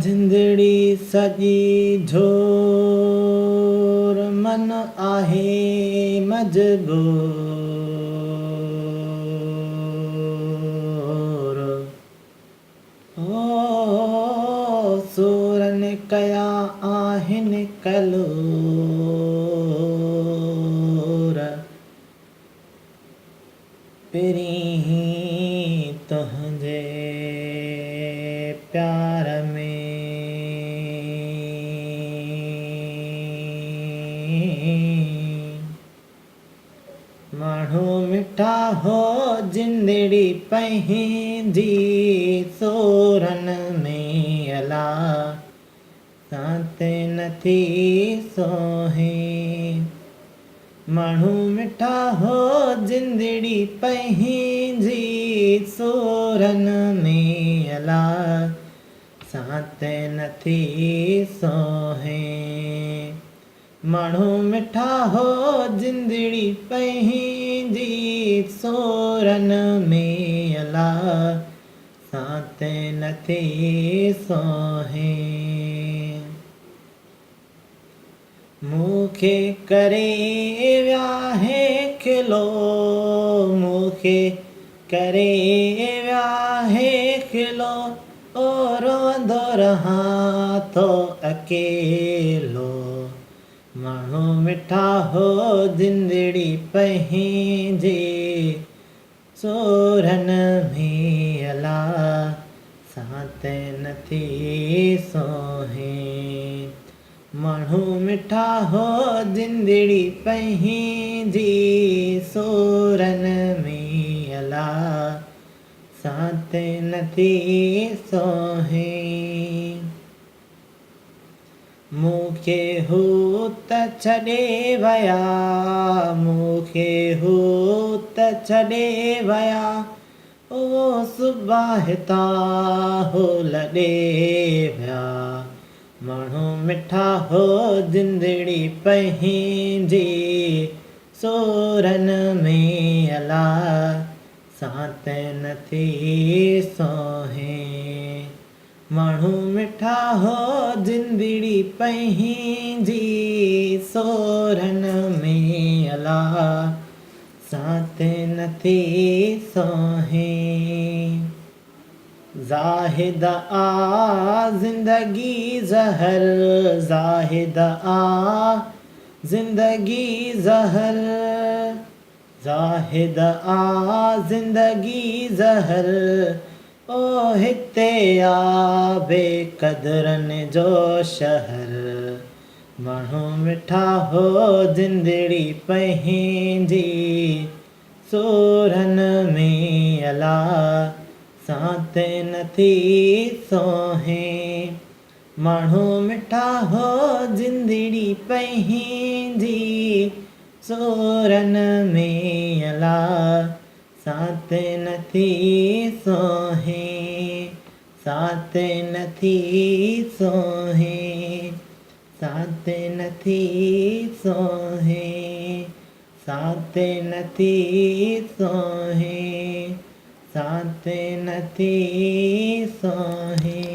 जिंदड़ी सॼी झोर मन आहे मजबूर। ओ सूरन कया आहिनि कलोर। पहिरीं तुंहिंजे प्यार में माण्हू मिठा हो जिंदड़ी पंहिंजी सोरन में अला साते नथी सोहे। माण्हू मिठा हो जिंदड़ी पंहिंजी सोरन में अला साते नथी सोहे। माण्हू मिठा हो जिंदड़ी पंहिंजी सोरन में अला साते नथी सोहे। मूंखे करे वियाहे खिलो मूंखे करे वियाहे खिलो ओ रोंदो रहां थो अकेलो। माण्हू मिठा हो जिंदड़ी पंहिंजे सोरन में अला साते नथी सोहे। माण्हू मिठा हो जिंदड़ी पंहिंजी सोरन में अला साते नथी सोहे। मूंखे हू त छॾे विया मूंखे हू त छॾे विया ओ सुभाहिता हो लॾे विया। माण्हू मिठा हो जिंदड़ी पंहिंजी सोरन में अला साते नथी सोहे। माण्हू मिठा हो जिंदड़ी पंहिंजी सोरन में अला साते नथी सोहे। ज़ाहिद आ ज़िंदगी ज़हर ज़ाहिद आ ज़िंदगी ज़हर ज़ाहिद आ ज़िंदगी ज़हर ओ हिते आ बेक़दरनि जो शहर। माण्हू मिठा हो जिंदड़ी पंहिंजी सोरन में अला साते नथी सोहे। माण्हू मिठा हो जिंदड़ी पंहिंजी सोरन में अला साते नथी सोहे। साते नथी सोहे साते नथी सोहे साते नथी सोहे साते नथी सोहे।